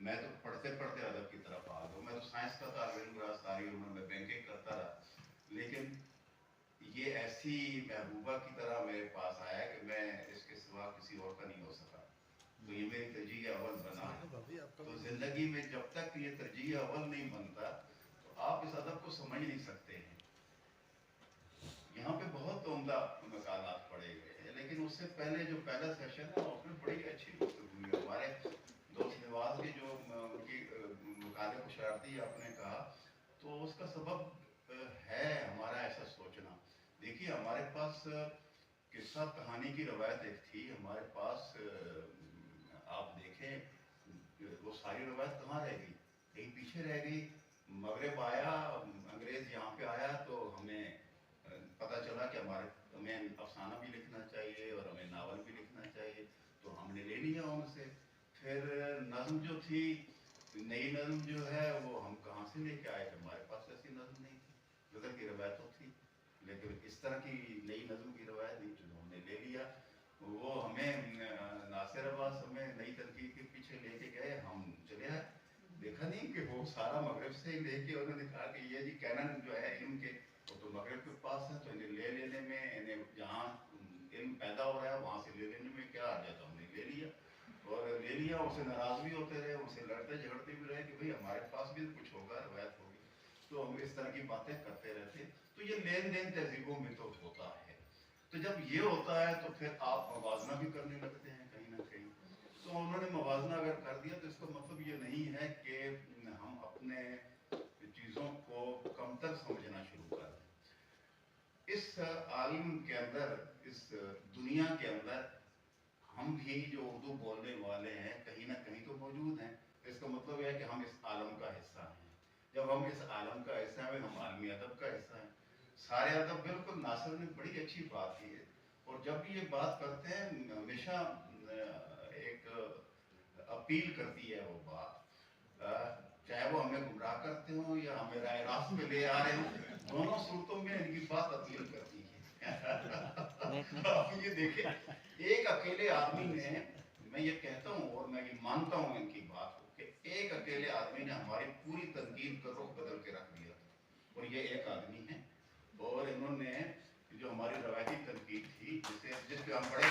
मैं तो पढ़ते पढ़ते अदब की तरफ आ गया। मैं तो साइंस का तालिब इल्म रहा, सारी उम्र में बैंकिंग करता रहा, लेकिन ये ऐसी महबूबा की तरह मेरे पास आया कि मैं इसके सिवा किसी और का नहीं हो सका। तो ये मेरी तरजीह अव्वल बना है। तो जिंदगी में जब तक ये तरजीह अव्वल नहीं बनता तो आप इस अदब को समझ नहीं सकते हैं। यहाँ पे बहुत उम्दा मकालात पढ़े गए हैं, लेकिन उससे पहले जो पहला सेशन है उसमें बड़ी अच्छी गुफ्तगू हुई। हमारे दोस्त नवाज की जो उनकी मुकाले को शरारती आपने कहा, तो उसका सबब है हमारा ऐसा सोचना। देखिए हमारे पास किस्सा कहानी की रवायत एक थी हमारे पास, आप देखें वो सारी रवायत कहाँ रह गई, कहीं पीछे रह गई। मगरब आया, अंग्रेज यहाँ पे आया तो हमें पता चला कि हमें अफसाना भी लिखना चाहिए और हमें नावल भी लिखना चाहिए, तो हमने ले लिया उनसे। फिर नज़्म जो थी, नई नज़्म जो है वो हम कहाँ से लेके आए थे, हमारे पास ऐसी नज़्म नहीं थी। गज़ल की रवायत तो थी, लेकिन इस तरह की नई नज़्म की रवायत नहीं, जो हमने ले लिया। वो हमें नासिर अब्बास हमें नई तनकीद के पीछे लेके गए, हम चले आए। देखा नहीं कि वो सारा मगरब से लेके उन्होंने कहा कि ये जी कैनन जो है इल्म के, वो तो मगरब के पास है, तो इन्हें ले लेने में, इन्हें जहाँ इल्म पैदा हो रहा है वहाँ से ले लेने में क्या आ गया, तो हमने ले लिया। और ले लिया, उससे नाराज़ भी होते रहे, उनसे लड़ते झगड़ते भी रहे कि भाई हमारे पास भी कुछ होगा, रवायत होगी। तो हम इस तरह की बातें करते रहते। तो ये लेन देन तहजीबों में तो होता है। तो जब ये होता है तो फिर आप मवाजना भी करने लगते हैं कहीं ना कहीं। तो उन्होंने मवाजना अगर कर दिया तो इसका मतलब ये नहीं है कि हम अपने चीज़ों को कमतर समझना शुरू कर दें। इस आलम के अंदर, इस दुनिया के अंदर हम भी जो उर्दू बोलने वाले हैं कहीं ना कहीं तो मौजूद हैं। तो इसका मतलब है कि हम इस आलम का हिस्सा हैं। जब हम इस आलम का हिस्सा हैं, हम आलमी अदब का हिस्सा हैं। सारे अदब, बिल्कुल नासिर ने बड़ी अच्छी बात की है। और जब भी ये बात करते हैं हमेशा एक अपील करती है वो बात, चाहे वो हमें गुमराह करते हो या हमें राय रास्त पे ले आ रहे हो, दोनों सूरतों में इनकी बात अपील करती है। आप ये देखें, एक अकेले आदमी ने, मैं ये कहता हूँ और मैं ये मानता हूँ इनकी बात को, कि एक अकेले आदमी ने हमारी पूरी तनकीद का रुख बदल के रख दिया था, और ये एक आदमी है। और इन्होंने जो हमारी रवायती तनकीद थी, जिसके हम बड़े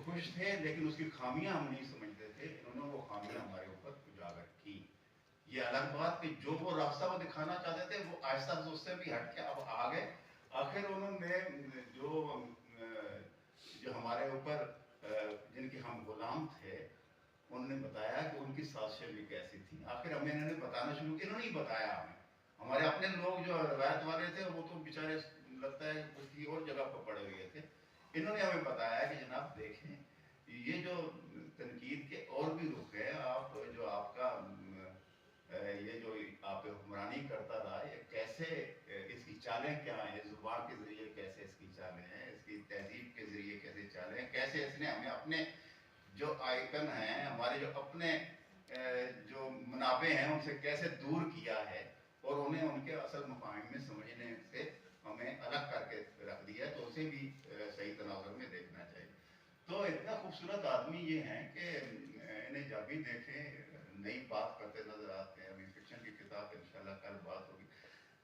खुश थे, लेकिन उसकी खामियां हम नहीं समझते थे, इन्होंने वो खामियां हमारे ऊपर उजागर की। ये अलग बात कि जो वो रास्ता वो दिखाना चाहते थे वो आहिस्ता से उससे भी हट के अब आ गए। आखिर उन्होंने जो जो हमारे ऊपर जिनके हम गुलाम थे, उन्होंने बताया कि उनकी साजिशें भी कैसी थी। आखिर हमें इन्होंने बताना शुरू किया, इन्होंने ही बताया हमें। हमारे अपने लोग जो रवायत वाले थे वो तो बेचारे लगता है किसी और जगह पर पड़े हुए थे। इन्होंने हमें बताया कि जनाब देखें, ये जो तनकीद के और भी रुख है, आप जो आपका ये जो आप पे हुक्मरानी करता रहा, ये कैसे, इसकी चालें क्या हैं, जुबान के ज़रिए कैसे इसकी चालें हैं, इसकी तहजीब के ज़रिए कैसे चालें हैं, कैसे इसने हमें अपने जो आइकन हैं, हमारे जो अपने जो मुनाफे हैं उनसे कैसे दूर किया है, और उन्हें उनके असल मफाहिम में समझने से हमें अलग करके रख दिया। तो उसे भी सही तनाज़ुर में देखना चाहिए। तो इतना खूबसूरत आदमी ये हैं कि इन्हें जब भी देखें नई बात करते नजर आते हैं। अभी फिक्शन की किताब इंशाल्लाह कल बात होगी,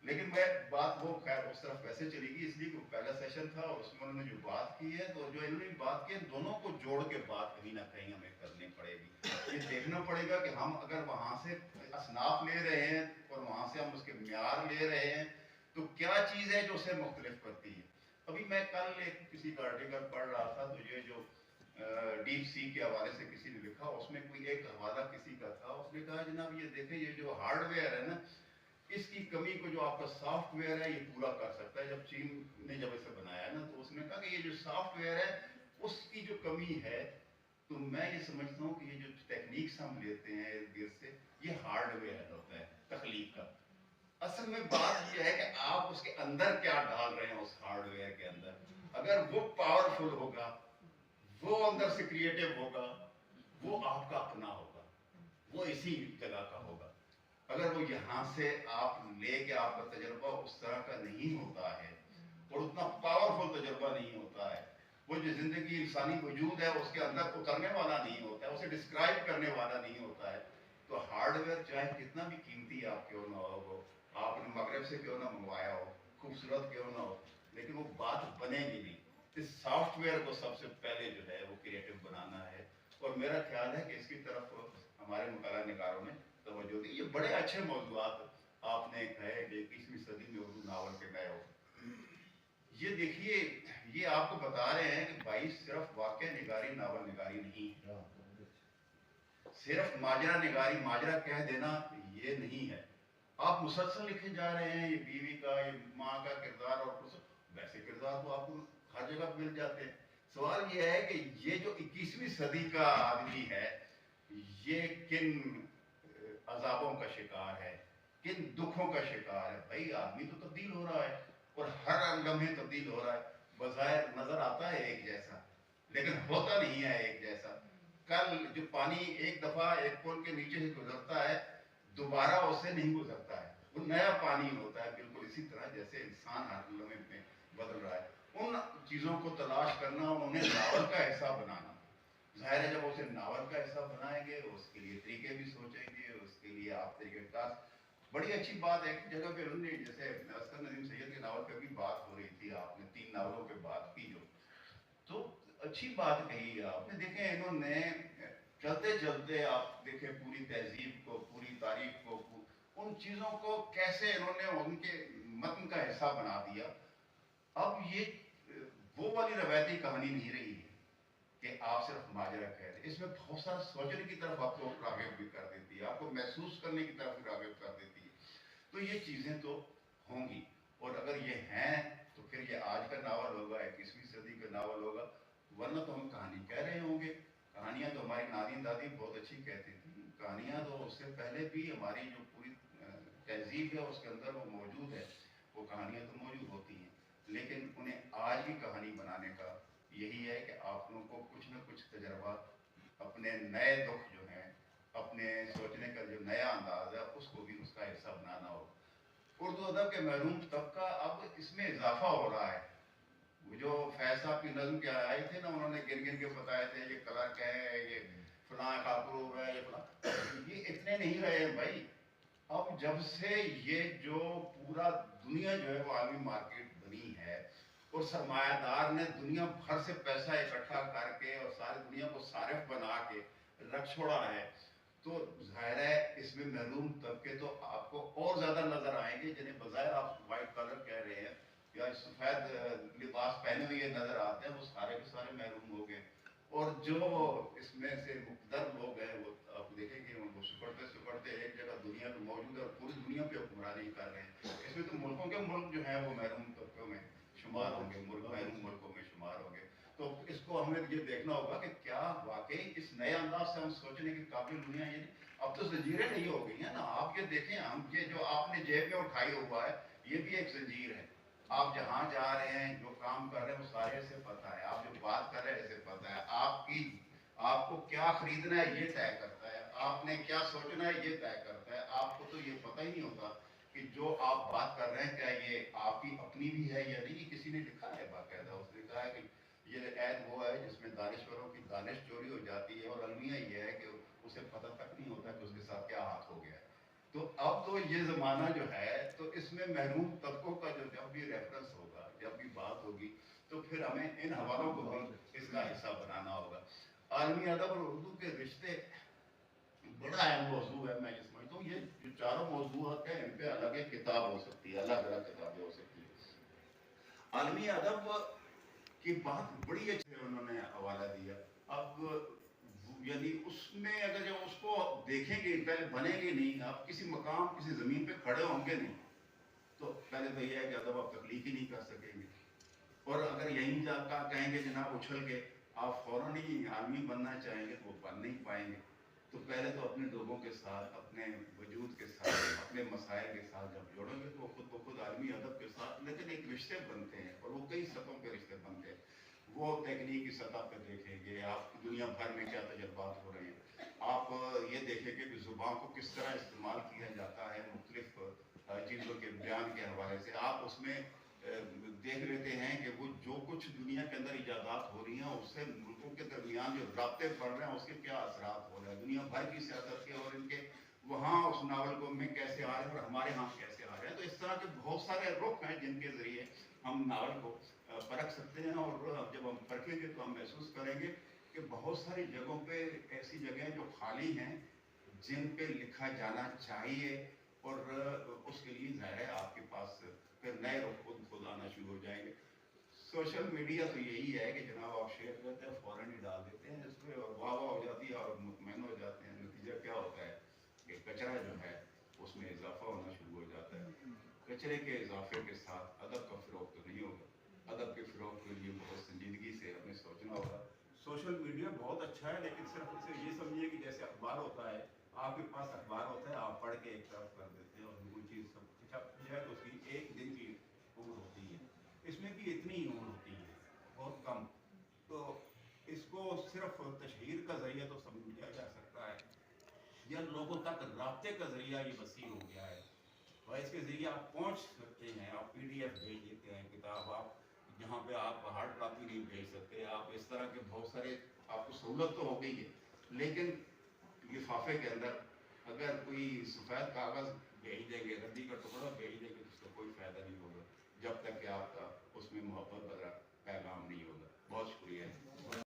लेकिन मैं बात वो खैर उस तरफ वैसे चलेगी, इसलिए कि पहला सेशन था और उसमें उन्होंने जो बात की है, तो जो इन्होंने बात की है, दोनों को जोड़ के बात कहीं ना कहीं हमें करनी पड़ेगी। ये देखना पड़ेगा कि हम अगर वहाँ से असनाफ ले रहे हैं और वहाँ से हम उसके म्यार ले रहे हैं, तो क्या चीज़ है जो उसे मुख्तलिफ करती है। अभी मैं कल एक किसी का आर्टिकल पढ़ रहा था, तो ये जो डीप सी के हवाले से किसी ने लिखा, उसमें कोई एक हवाला किसी का था, उसने कहा जनाब ये देखें, ये जो हार्डवेयर है ना, इसकी कमी को जो आपका सॉफ्टवेयर है ये पूरा कर सकता है। जब चीन ने जब इसे बनाया ना, तो उसने कहा कि ये जो सॉफ्टवेयर है उसकी जो कमी है, तो मैं ये समझता हूँ कि ये जो टेक्निक्स हम लेते हैं इर्द गिर्द से, ये हार्डवेयर होता है तखलीक का। असल में बात यह है कि आप उसके अंदर क्या डाल रहे हैं, उस हार्डवेयर के अंदर। अगर वो पावरफुल होगा, वो अंदर से क्रिएटिव होगा, वो आपका अपना होगा, वो इसी जगह का होगा। अगर वो यहाँ से आप लेके आपका तजर्बा उस तरह का नहीं होता है और उतना पावरफुल तजर्बा नहीं होता है, वो जो जिंदगी इंसानी वजूद है उसके अंदर उतरने वाला नहीं होता है, उसे डिस्क्राइब करने वाला नहीं होता है। तो हार्डवेयर चाहे कितना भी कीमती आप क्यों ना हो, वो आपने मगरब से क्यों ना मंगवाया हो, खूबसूरत क्यों ना हो, लेकिन वो बात बनेगी नहीं। इस सॉफ्टवेयर को सबसे पहले जो है वो क्रिएटिव बनाना है, और मेरा ख्याल है कि इसकी तरफ हमारे मकाला निगारों ने तवज्जो दी। ये बड़े अच्छे मौजूआत आपने कहे कि 21वीं सदी में उर्दू नावल के नए हो। ये देखिए, ये आपको बता रहे हैं कि भाई सिर्फ वाक़या निगारी नावल निगारी नहीं है, सिर्फ माजरा निगारी माजरा कह देना ये नहीं है। आप मुसलसल लिखे जा रहे हैं, ये बीवी का, ये माँ का किरदार, और कुछ वैसे किरदार तो आपको हर जगह मिल जाते हैं। सवाल ये है कि ये जो 21वीं सदी का आदमी है, ये किन अजाबों का शिकार है, किन दुखों का शिकार है। भाई आदमी तो तब्दील हो रहा है, और हर लम्हे तब्दील हो रहा है। बज़ाहिर नजर आता है एक जैसा, लेकिन होता नहीं है एक जैसा। कल जो पानी एक दफा एक पुल के नीचे से गुजरता है, दोबारा उससे नहीं गुजरता है, वो नया पानी होता है। बिल्कुल इसी तरह जैसे इंसान हर लम्हे में बदल रहा है। उन चीजों को तलाश करना और उन्हें नावल का हिस्सा बनाना, जाहिर है जब उसे नावल का हिस्सा बनाएंगे उसके लिए तरीके भी सोचेंगे, उसके लिए आप तरीक़ेकार। बड़ी अच्छी बात है कि जगह पे उन्होंने, जैसे असगर नदीम सैयद के नावल पे भी बात हो रही थी, आपने 3 नावलों पे बात की जो, तो अच्छी बात कही आपने। देखें इन्होंने चलते चलते आप देखें पूरी तहजीब को, पूरी तारीख को, उन चीज़ों को कैसे इन्होंने उनके मतन का हिस्सा बना दिया। अब ये वो वाली रवायती कहानी नहीं रही है कि आप सिर्फ माजरा कह दें, इसमें बहुत सारा सोचने की तरफ आपको राग़िब भी कर देती है, आपको महसूस करने की तरफ राग़िब कर देती है। तो ये चीज़ें तो होंगी, और अगर ये हैं तो फिर ये आज का नावल होगा, 21वीं सदी का नावल होगा, वरना तो हम कहानी कह रहे होंगे। कहानियाँ तो हमारी नानी दादी बहुत अच्छी कहती थी, कहानियाँ तो उससे पहले भी हमारी जो पूरी तहजीब है उसके अंदर वो मौजूद है, वो कहानियाँ तो मौजूद होती हैं। लेकिन उन्हें आज की कहानी बनाने का यही है कि आप लोगों को कुछ न कुछ तजर्बा, अपने नए दुख जो हैं, अपने सोचने का जो नया अंदाज है, उसको भी उसका हिस्सा बनाना होगा। उर्दू अदब के महरूम तबका अब इसमें इजाफा हो रहा है। वो जो फैज साहब की नज़्म के आए थे ना, उन्होंने गिन गिन के बताए थे, ये क्लर्क है, ये फलां खाकुर है, ये फलां, ये इतने नहीं रहे हैं भाई। अब जब से ये जो पूरा दुनिया जो है वो आलमी मार्केट बनी है, और सरमायादार ने दुनिया भर से पैसा इकट्ठा करके और सारी दुनिया को सारिफ बना के रख छोड़ा है, तो जाहिर है इसमें महरूम तबके तो आपको और ज़्यादा नज़र आएंगे, जिन्हें बज़ाहिर आप वाइट कलर कह रहे हैं या सफ़ेद लिबास पहने हुए नज़र आते हैं, वो सारे के सारे महरूम हो गए। और जो इसमें से मुक़द्दर लोग हैं, वो आप देखेंगे उनको सिकुड़ते सिकुड़ते एक जगह दुनिया में मौजूद है और पूरी दुनिया पे हुक्मरानी कर रहे हैं। इसमें तो मुल्कों के मुल्क जो हैं वो महरूम तबकों में शुमार होंगे, महरूम मुल्कों में शुमार होंगे। तो इसको हमें ये देखना होगा कि क्या वाकई इस नए अंदाज से हम सोचने के काबिल दुनिया ये, अब तो जंजीरें नहीं हो गई हैं ना। आप ये देखें, हम ये जो आपने जेब में उठाई हुआ है, ये भी एक जंजीर है। आप जहाँ जा रहे हैं, जो काम कर रहे हैं, वो सारे से पता है, आप जो बात कर रहे हैं इसे पता है, आपकी आपको क्या खरीदना है ये तय करता है, आपने क्या सोचना है ये तय करता है। आपको तो ये पता ही नहीं होता कि जो आप बात कर रहे हैं क्या ये आपकी अपनी भी है या नहीं। किसी ने लिखा है बाकायदा, उसने कहा है कि ये ऐद वो है जिसमें दानिश्वरों की दानिश चोरी हो जाती है, और अलमिया ये है कि उसे पता तक नहीं होता कि उसके साथ क्या हाथ हो गया है। तो अब तो ये ज़माना जो है, तो इसमें महरूम तबकों का जो जब भी रेफरेंस होगा, जब भी बात होगी, तो फिर हमें इन हवालों को भी इसका हिस्सा बनाना होगा। आलमी अदब और उर्दू के रिश्ते बड़ा अहम मौजू है। मैं ये समझता हूँ ये जो चारों मौजूद हैं, इन पे अलग एक किताब हो सकती है, अलग अलग किताबें हो सकती है। आलमी अदब की बात बड़ी अच्छी है, उन्होंने हवाला दिया। अब यानी उसमें अगर जब उसको देखेंगे, पहले बनेंगे नहीं, आप किसी मकाम किसी ज़मीन पे खड़े होंगे नहीं, तो पहले तो यह है कि अदब आप तख्लीक ही नहीं कर सकेंगे। और अगर यहीं जाकर कहेंगे जनाब उछल के आप फ़ौरन ही आदमी बनना चाहेंगे, तो वो बन नहीं पाएंगे। तो पहले तो अपने लोगों के साथ, अपने वजूद के साथ, अपने मसाइल के साथ जब जोड़ोगे, तो खुद ब खुद आलमी अदब के साथ लेकिन एक रिश्ते बनते हैं, और वो कई सतहों पे रिश्ते बनते हैं। वो तकनीक की सतह पे देखेंगे, आप दुनिया भर में क्या तजर्बात हो रहे हैं, आप ये देखेंगे कि ज़ुबान को किस तरह इस्तेमाल किया जाता है मुख्तलिफ चीज़ों के बयान के हवाले से। आप उसमें देख लेते हैं कि वो जो कुछ दुनिया के अंदर इजादात हो रही हैं उससे मुल्कों के दरमियान जो राब्ते पड़ रहे हैं उसके क्या असरात हो रहे हैं, दुनिया भर की सियासत के और इनके वहाँ उस नावल को में कैसे आ रहे हैं और हमारे यहाँ कैसे आ रहे हैं। तो इस तरह के बहुत सारे रुख हैं जिनके ज़रिए हम नावल को परख सकते हैं, और जब हम परखेंगे तो हम महसूस करेंगे कि बहुत सारी जगहों पे ऐसी जगहें जो खाली हैं जिन पे लिखा जाना चाहिए, और उसके लिए ज़ाहिर है आपके पास फिर नए रुख खुद आना शुरू हो जाएंगे। सोशल मीडिया तो यही है कि जनाब आप शेयर करते हैं फ़ौरन ही डाल देते हैं इस पर और वाह वाह हो जाती है और मुतमईन हो जाते हैं। नतीजा क्या होता है कि कचरा जो है उसमें इजाफा होना शुरू हो जाता है। कचरे के इजाफे के साथ अदब का फ़रोग तो नहीं होगा। अदब के फ़रोग के लिए बहुत संजीदगी से हमें सोचना होगा। सोशल मीडिया बहुत अच्छा है, लेकिन सिर्फ उसे ये समझिए कि जैसे अखबार होता है, आपके पास अखबार होता है, आप पढ़ के एक तरफ कर देते हैं और कोई चीज़ सब छप जाए तो उसकी एक दिन की उम्र होती है, इसमें भी इतनी ही उम्र होती है, बहुत कम। तो इसको सिर्फ तशहीर का ज़रिया तो समझा जा सकता है, या लोगों तक राब्ते का ज़रिया ये वसी हो गया है, और इसके ज़रिए आप पहुँच सकते हैं। आप PDF भेज देते हैं, किताब आप जहाँ पे आप हार्ड कॉपी नहीं भेज सकते, आप इस तरह के बहुत सारे आपको सहूलत तो हो गई है, लेकिन लिफाफे के अंदर अगर कोई सफ़ेद कागज़ भेज देंगे, रद्दी का टुकड़ा भेज देंगे तो उसका कोई फ़ायदा नहीं होगा जब तक कि आपका उसमें मोहब्बत भरा पैगाम नहीं होगा। बहुत शुक्रिया।